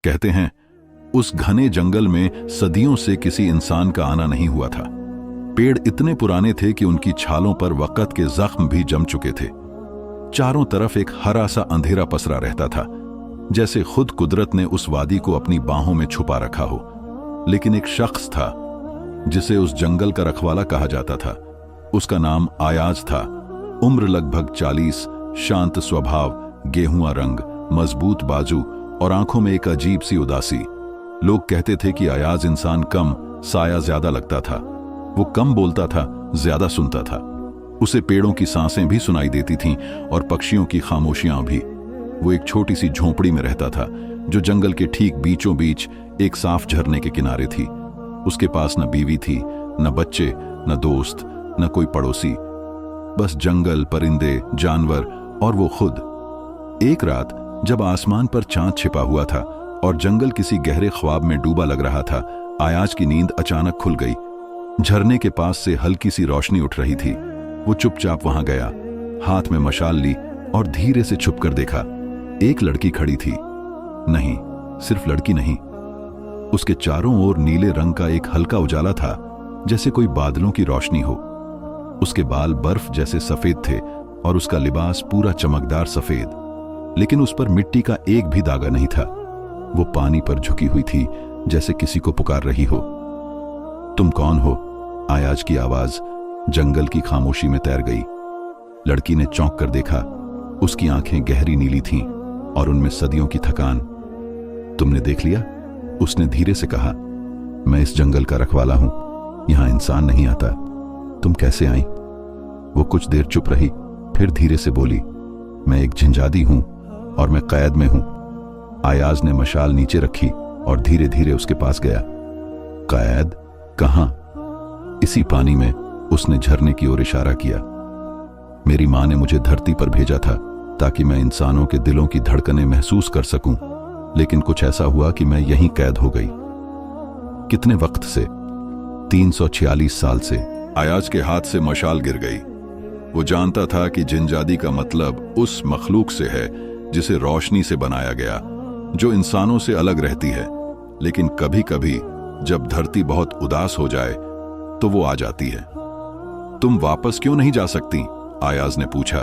कहते हैं उस घने जंगल में सदियों से किसी इंसान का आना नहीं हुआ था। पेड़ इतने पुराने थे कि उनकी छालों पर वक़्त के जख्म भी जम चुके थे। चारों तरफ एक हरा सा अंधेरा पसरा रहता था, जैसे खुद कुदरत ने उस वादी को अपनी बाहों में छुपा रखा हो। लेकिन एक शख्स था जिसे उस जंगल का रखवाला कहा जाता था। उसका नाम आयाज था। उम्र लगभग 40, शांत स्वभाव, गेहुआ रंग, मजबूत बाजू और आंखों में एक अजीब सी उदासी। लोग कहते थे कि आयाज इंसान कम, साया ज्यादा लगता था। वो कम बोलता था, ज्यादा सुनता था। उसे पेड़ों की सांसें भी सुनाई देती थीं और पक्षियों की खामोशियां भी। वो एक छोटी सी झोंपड़ी में रहता था जो जंगल के ठीक बीचों बीच एक साफ झरने के किनारे थी। उसके पास न बीवी थी, न बच्चे, न दोस्त, न कोई पड़ोसी, बस जंगल, परिंदे, जानवर और वो खुद। एक रात जब आसमान पर चांद छिपा हुआ था और जंगल किसी गहरे ख्वाब में डूबा लग रहा था, आयाज की नींद अचानक खुल गई। झरने के पास से हल्की सी रोशनी उठ रही थी। वो चुपचाप वहां गया, हाथ में मशाल ली और धीरे से छुपकर देखा। एक लड़की खड़ी थी। नहीं, सिर्फ लड़की नहीं, उसके चारों ओर नीले रंग का एक हल्का उजाला था, जैसे कोई बादलों की रोशनी हो। उसके बाल बर्फ जैसे सफेद थे और उसका लिबास पूरा चमकदार सफेद, लेकिन उस पर मिट्टी का एक भी दागा नहीं था। वो पानी पर झुकी हुई थी, जैसे किसी को पुकार रही हो। तुम कौन हो? आयाज की आवाज जंगल की खामोशी में तैर गई। लड़की ने चौंक कर देखा। उसकी आंखें गहरी नीली थीं और उनमें सदियों की थकान। तुमने देख लिया? उसने धीरे से कहा। मैं इस जंगल का रखवाला हूं, यहां इंसान नहीं आता। तुम कैसे आई? वो कुछ देर चुप रही, फिर धीरे से बोली, मैं एक झंझादी हूं और मैं कैद में हूं। आयाज ने मशाल नीचे रखी और धीरे धीरे उसके पास गया। कैद? कहां? इसी पानी में। उसने झरने की ओर इशारा किया। मेरी मां ने मुझे धरती पर भेजा था ताकि मैं इंसानों के दिलों की धड़कनें महसूस कर सकूं, लेकिन कुछ ऐसा हुआ कि मैं यहीं कैद हो गई। कितने वक्त से? 346 साल से। आयाज के हाथ से मशाल गिर गई। वो जानता था कि जिनजादी का मतलब उस मखलूक से है जिसे रोशनी से बनाया गया, जो इंसानों से अलग रहती है। लेकिन कभी कभी जब धरती बहुत उदास हो जाए तो वो आ जाती है। तुम वापस क्यों नहीं जा सकती? आयाज ने पूछा।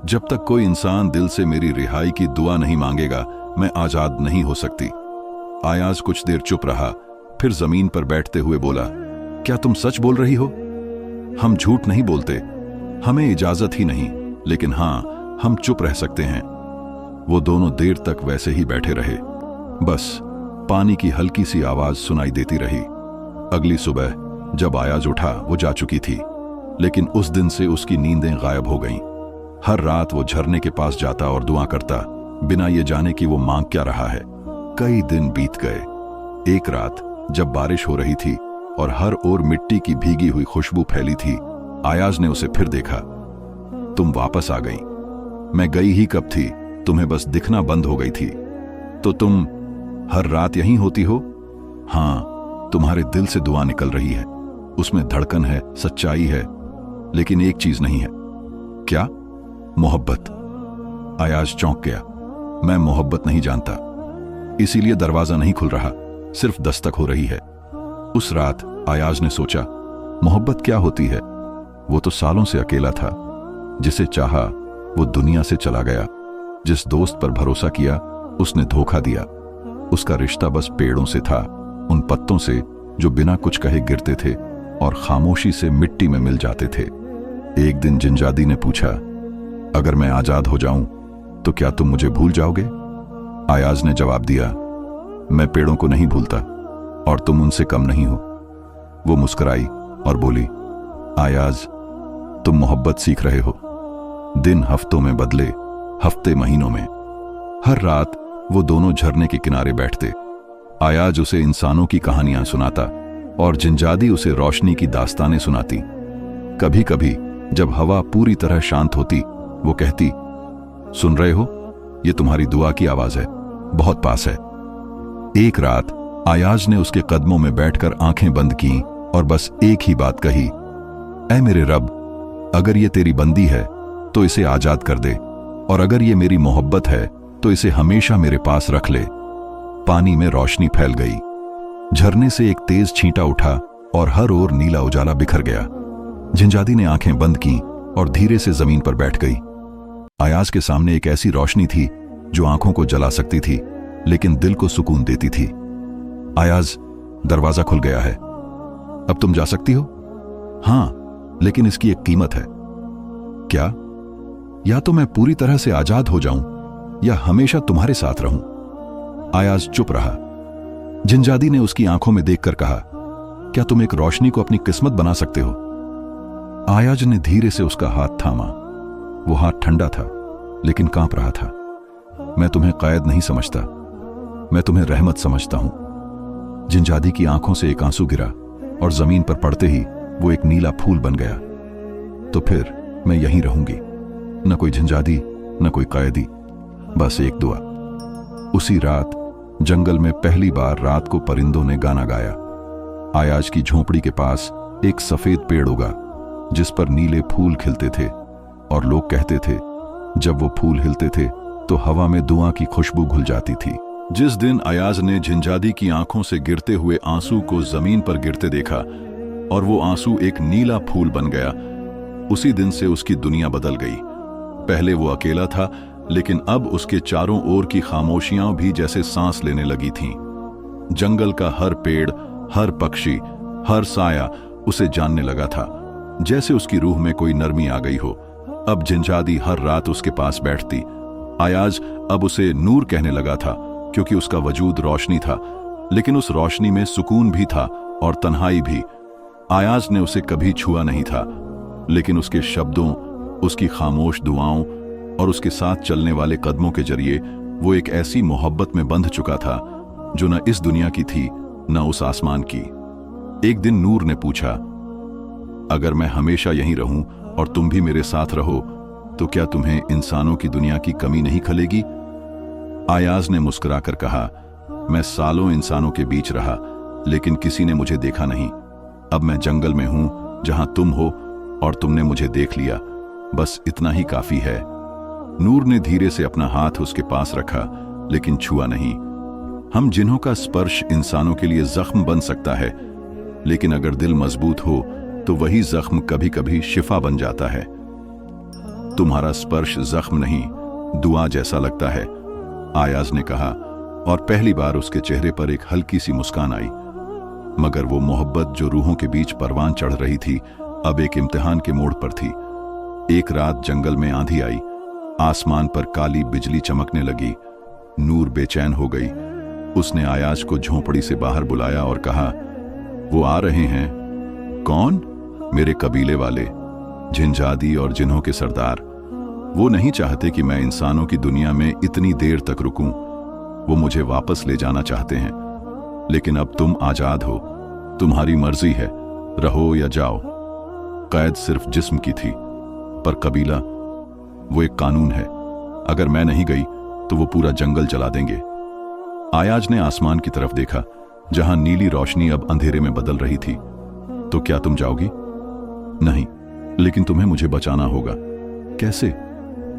जब तक कोई इंसान दिल से मेरी रिहाई की दुआ नहीं मांगेगा, मैं आजाद नहीं हो सकती। आयाज कुछ देर चुप रहा, फिर जमीन पर बैठते हुए बोला, क्या तुम सच बोल रही हो? हम झूठ नहीं बोलते, हमें इजाजत ही नहीं, लेकिन हां, हम चुप रह सकते हैं। वो दोनों देर तक वैसे ही बैठे रहे। बस पानी की हल्की सी आवाज सुनाई देती रही। अगली सुबह जब आयाज उठा, वो जा चुकी थी, लेकिन उस दिन से उसकी नींदें गायब हो गईं। हर रात वो झरने के पास जाता और दुआ करता, बिना ये जाने कि वो मांग क्या रहा है। कई दिन बीत गए। एक रात जब बारिश हो रही थी और हर ओर मिट्टी की भीगी हुई खुशबू फैली थी, आयाज ने उसे फिर देखा। तुम वापस आ गई। मैं गई ही कब थी, तुम्हें बस दिखना बंद हो गई थी। तो तुम हर रात यहीं होती हो? हां, तुम्हारे दिल से दुआ निकल रही है, उसमें धड़कन है, सच्चाई है, लेकिन एक चीज नहीं है। क्या? मोहब्बत। आयाज चौंक गया। मैं मोहब्बत नहीं जानता, इसीलिए दरवाजा नहीं खुल रहा, सिर्फ दस्तक हो रही है। उस रात आयाज ने सोचा, मोहब्बत क्या होती है? वो तो सालों से अकेला था। जिसे चाहा वो दुनिया से चला गया। जिस दोस्त पर भरोसा किया उसने धोखा दिया। उसका रिश्ता बस पेड़ों से था, उन पत्तों से जो बिना कुछ कहे गिरते थे और खामोशी से मिट्टी में मिल जाते थे। एक दिन जिनजादी ने पूछा, अगर मैं आजाद हो जाऊं तो क्या तुम मुझे भूल जाओगे? आयाज ने जवाब दिया, मैं पेड़ों को नहीं भूलता और तुम उनसे कम नहीं हो। वो मुस्कुराई और बोली, आयाज, तुम मोहब्बत सीख रहे हो। दिन हफ्तों में बदले, हफ्ते महीनों में। हर रात वो दोनों झरने के किनारे बैठते। आयाज उसे इंसानों की कहानियां सुनाता और जिनजादी उसे रोशनी की दास्तानें सुनाती। कभी कभी जब हवा पूरी तरह शांत होती, वो कहती, सुन रहे हो, ये तुम्हारी दुआ की आवाज है, बहुत पास है। एक रात आयाज ने उसके कदमों में बैठकर आंखें बंद की और बस एक ही बात कही, ऐ मेरे रब, अगर ये तेरी बंदी है तो इसे आजाद कर दे, और अगर ये मेरी मोहब्बत है तो इसे हमेशा मेरे पास रख ले। पानी में रोशनी फैल गई। झरने से एक तेज छींटा उठा और हर ओर नीला उजाला बिखर गया। झिंझादी ने आंखें बंद की और धीरे से जमीन पर बैठ गई। अयाज के सामने एक ऐसी रोशनी थी जो आंखों को जला सकती थी लेकिन दिल को सुकून देती थी। अयाज, दरवाजा खुल गया है, अब तुम जा सकती हो। हां, लेकिन इसकी एक कीमत है। क्या? या तो मैं पूरी तरह से आजाद हो जाऊं या हमेशा तुम्हारे साथ रहूं। अयाज चुप रहा। झिंझादी ने उसकी आंखों में देखकर कहा, क्या तुम एक रोशनी को अपनी किस्मत बना सकते हो? अयाज ने धीरे से उसका हाथ थामा। वो हाथ ठंडा था लेकिन कांप रहा था। मैं तुम्हें कैद नहीं समझता, मैं तुम्हें रहमत समझता हूं। झिंझादी की आंखों से एक आंसू गिरा और जमीन पर पड़ते ही वो एक नीला फूल बन गया। तो फिर मैं यहीं रहूंगी, न कोई झिंझादी न कोई कैदी, बस एक दुआ। उसी रात जंगल में पहली बार रात को परिंदों ने गाना गाया। अयाज की झोंपड़ी के पास एक सफेद पेड़ उगा जिस पर नीले फूल खिलते थे और लोग कहते थे जब वो फूल हिलते थे तो हवा में दुआ की खुशबू घुल जाती थी। जिस दिन अयाज ने झिंझादी की आंखों से गिरते हुए आंसू को जमीन पर गिरते देखा और वो आंसू एक नीला फूल बन गया, उसी दिन से उसकी दुनिया बदल गई। पहले वो अकेला था लेकिन अब उसके चारों ओर की खामोशियां भी जैसे सांस लेने लगी थीं। जंगल का हर पेड़, हर पक्षी, हर साया उसे जानने लगा था, जैसे उसकी रूह में कोई नरमी आ गई हो। अब झिंझादी हर रात उसके पास बैठती। अयाज अब उसे नूर कहने लगा था क्योंकि उसका वजूद रोशनी था, लेकिन उस रोशनी में सुकून भी था और तन्हाई भी। अयाज ने उसे कभी छुआ नहीं था, लेकिन उसके शब्दों, उसकी खामोश दुआओं और उसके साथ चलने वाले कदमों के जरिए वो एक ऐसी मोहब्बत में बंध चुका था जो न इस दुनिया की थी न उस आसमान की। एक दिन नूर ने पूछा, अगर मैं हमेशा यहीं रहूं और तुम भी मेरे साथ रहो तो क्या तुम्हें इंसानों की दुनिया की कमी नहीं खलेगी? अयाज ने मुस्कुराकर कहा, मैं सालों इंसानों के बीच रहा लेकिन किसी ने मुझे देखा नहीं। अब मैं जंगल में हूं जहां तुम हो और तुमने मुझे देख लिया, बस इतना ही काफी है। नूर ने धीरे से अपना हाथ उसके पास रखा लेकिन छुआ नहीं। हम जिन्हों का स्पर्श इंसानों के लिए जख्म बन सकता है, लेकिन अगर दिल मजबूत हो तो वही जख्म कभी कभी शिफा बन जाता है। तुम्हारा स्पर्श जख्म नहीं, दुआ जैसा लगता है, अयाज ने कहा, और पहली बार उसके चेहरे पर एक हल्की सी मुस्कान आई। मगर वो मोहब्बत जो रूहों के बीच परवान चढ़ रही थी अब एक इम्तिहान के मोड़ पर थी। एक रात जंगल में आंधी आई, आसमान पर काली बिजली चमकने लगी। नूर बेचैन हो गई। उसने अयाज को झोंपड़ी से बाहर बुलाया और कहा, वो आ रहे हैं। कौन? मेरे कबीले वाले, झिंझादी और जिन्हों के सरदार। वो नहीं चाहते कि मैं इंसानों की दुनिया में इतनी देर तक रुकूं। वो मुझे वापस ले जाना चाहते हैं, लेकिन अब तुम आजाद हो, तुम्हारी मर्जी है, रहो या जाओ। कैद सिर्फ जिस्म की थी, पर कबीला वो एक कानून है। अगर मैं नहीं गई तो वो पूरा जंगल जला देंगे। अयाज ने आसमान की तरफ देखा जहां नीली रोशनी अब अंधेरे में बदल रही थी। तो क्या तुम जाओगी? नहीं, लेकिन तुम्हें मुझे बचाना होगा। कैसे?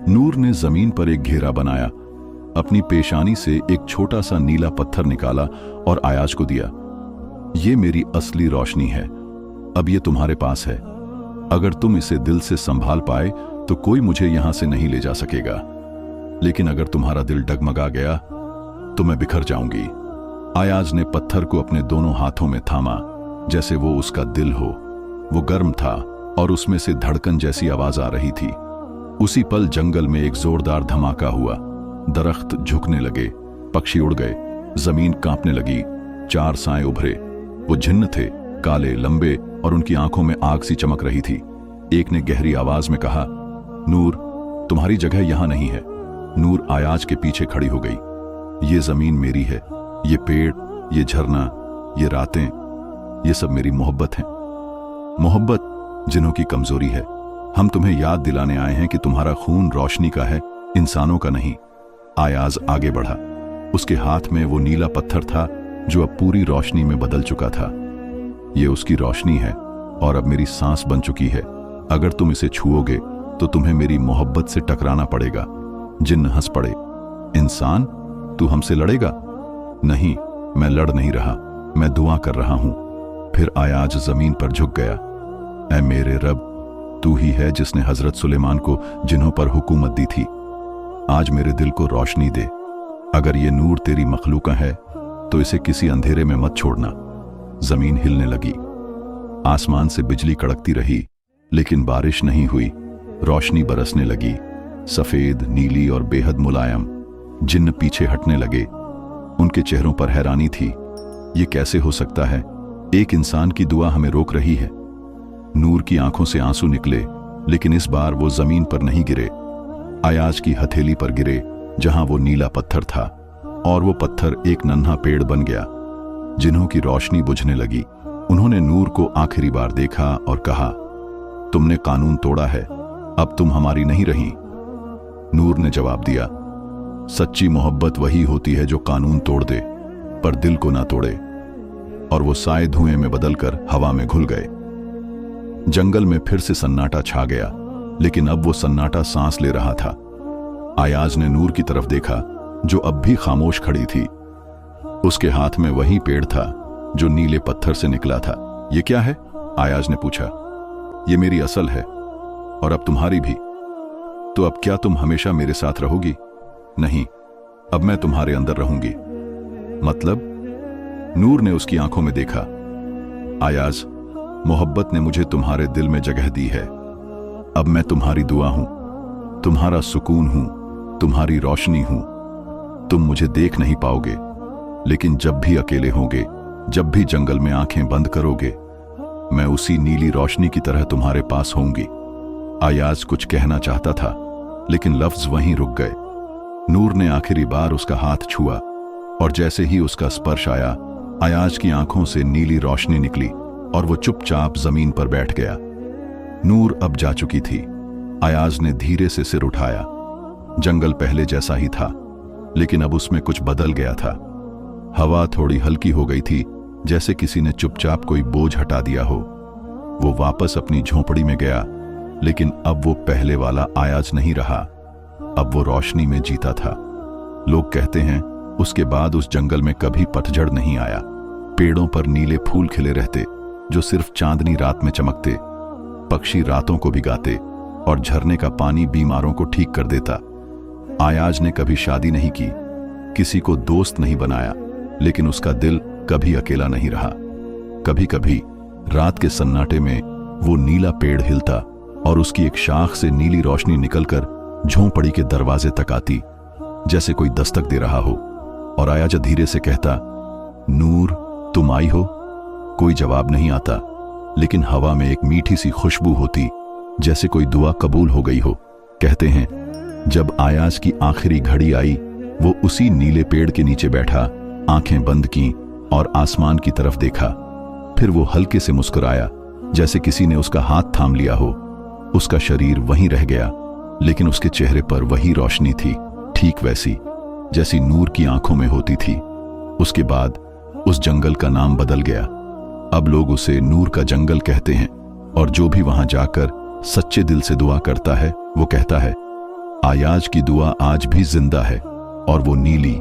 नूर ने जमीन पर एक घेरा बनाया, अपनी पेशानी से एक छोटा सा नीला पत्थर निकाला और अयाज को दिया। ये मेरी असली रोशनी है, अब ये तुम्हारे पास है। अगर तुम इसे दिल से संभाल पाए तो कोई मुझे यहां से नहीं ले जा सकेगा, लेकिन अगर तुम्हारा दिल डगमगा गया तो मैं बिखर जाऊंगी। अयाज ने पत्थर को अपने दोनों हाथों में थामा जैसे वो उसका दिल हो। वो गर्म था और उसमें से धड़कन जैसी आवाज आ रही थी। उसी पल जंगल में एक जोरदार धमाका हुआ। दरख्त झुकने लगे, पक्षी उड़ गए, जमीन कांपने लगी। 4 साए उभरे। वो जिन्न थे, काले, लंबे, और उनकी आंखों में आग सी चमक रही थी। एक ने गहरी आवाज में कहा, नूर, तुम्हारी जगह यहां नहीं है। नूर अयाज के पीछे खड़ी हो गई। ये जमीन मेरी है, ये पेड़, ये झरना, ये रातें, ये सब मेरी मोहब्बत है। मोहब्बत जिन्हों की कमजोरी है। हम तुम्हें याद दिलाने आए हैं कि तुम्हारा खून रोशनी का है, इंसानों का नहीं। अयाज आगे बढ़ा। उसके हाथ में वो नीला पत्थर था जो अब पूरी रोशनी में बदल चुका था। ये उसकी रोशनी है और अब मेरी सांस बन चुकी है। अगर तुम इसे छुओगे तो तुम्हें मेरी मोहब्बत से टकराना पड़ेगा। जिन्न हंस पड़े। इंसान, तू हमसे लड़ेगा? नहीं, मैं लड़ नहीं रहा, मैं दुआ कर रहा हूं। फिर अयाज जमीन पर झुक गया। ऐ मेरे रब, तू ही है जिसने हजरत सुलेमान को जिन्हों पर हुकूमत दी थी। आज मेरे दिल को रोशनी दे। अगर ये नूर तेरी मखलूका है तो इसे किसी अंधेरे में मत छोड़ना। जमीन हिलने लगी, आसमान से बिजली कड़कती रही, लेकिन बारिश नहीं हुई। रोशनी बरसने लगी, सफेद, नीली और बेहद मुलायम। जिन्न पीछे हटने लगे। उनके चेहरों पर हैरानी थी। ये कैसे हो सकता है? एक इंसान की दुआ हमें रोक रही है। नूर की आंखों से आंसू निकले, लेकिन इस बार वो जमीन पर नहीं गिरे। अयाज की हथेली पर गिरे, जहां वो नीला पत्थर था, और वो पत्थर एक नन्हा पेड़ बन गया। जिन्हों की रोशनी बुझने लगी। उन्होंने नूर को आखिरी बार देखा और कहा, तुमने कानून तोड़ा है, अब तुम हमारी नहीं रही। नूर ने जवाब दिया, सच्ची मोहब्बत वही होती है जो कानून तोड़ दे, पर दिल को ना तोड़े। और वो साए धुएं में बदलकर हवा में घुल गए। जंगल में फिर से सन्नाटा छा गया, लेकिन अब वो सन्नाटा सांस ले रहा था। अयाज ने नूर की तरफ देखा, जो अब भी खामोश खड़ी थी। उसके हाथ में वही पेड़ था जो नीले पत्थर से निकला था। ये क्या है? अयाज ने पूछा। ये मेरी असल है, और अब तुम्हारी भी। तो अब क्या तुम हमेशा मेरे साथ रहोगी? नहीं, अब मैं तुम्हारे अंदर रहूंगी। मतलब? नूर ने उसकी आंखों में देखा। अयाज, मोहब्बत ने मुझे तुम्हारे दिल में जगह दी है। अब मैं तुम्हारी दुआ हूं, तुम्हारा सुकून हूं, तुम्हारी रोशनी हूं। तुम मुझे देख नहीं पाओगे, लेकिन जब भी अकेले होगे, जब भी जंगल में आंखें बंद करोगे, मैं उसी नीली रोशनी की तरह तुम्हारे पास होंगी। अयाज कुछ कहना चाहता था, लेकिन लफ्ज वहीं रुक गए। नूर ने आखिरी बार उसका हाथ छुआ, और जैसे ही उसका स्पर्श आया, अयाज की आंखों से नीली रोशनी निकली और वो चुपचाप जमीन पर बैठ गया। नूर अब जा चुकी थी। अयाज ने धीरे से सिर उठाया। जंगल पहले जैसा ही था, लेकिन अब उसमें कुछ बदल गया था। हवा थोड़ी हल्की हो गई थी, जैसे किसी ने चुपचाप कोई बोझ हटा दिया हो। वो वापस अपनी झोंपड़ी में गया, लेकिन अब वो पहले वाला अयाज नहीं रहा। अब वो रोशनी में जीता था। लोग कहते हैं उसके बाद उस जंगल में कभी पतझड़ नहीं आया। पेड़ों पर नीले फूल खिले रहते, जो सिर्फ चांदनी रात में चमकते। पक्षी रातों को भिगाते, और झरने का पानी बीमारों को ठीक कर देता। अयाज ने कभी शादी नहीं की, किसी को दोस्त नहीं बनाया, लेकिन उसका दिल कभी अकेला नहीं रहा। कभी कभी रात के सन्नाटे में वो नीला पेड़ हिलता, और उसकी एक शाख से नीली रोशनी निकलकर झोंपड़ी के दरवाजे तक आती, जैसे कोई दस्तक दे रहा हो। और अयाज धीरे से कहता, नूर, तुम आई हो? कोई जवाब नहीं आता, लेकिन हवा में एक मीठी सी खुशबू होती, जैसे कोई दुआ कबूल हो गई हो। कहते हैं जब अयाज की आखिरी घड़ी आई, वो उसी नीले पेड़ के नीचे बैठा, आंखें बंद की और आसमान की तरफ देखा। फिर वो हल्के से मुस्कुराया, जैसे किसी ने उसका हाथ थाम लिया हो। उसका शरीर वहीं रह गया, लेकिन उसके चेहरे पर वही रोशनी थी, ठीक वैसी जैसी नूर की आंखों में होती थी। उसके बाद उस जंगल का नाम बदल गया। अब लोग उसे नूर का जंगल कहते हैं, और जो भी वहां जाकर सच्चे दिल से दुआ करता है, वो कहता है, अयाज की दुआ आज भी जिंदा है, और वो नीली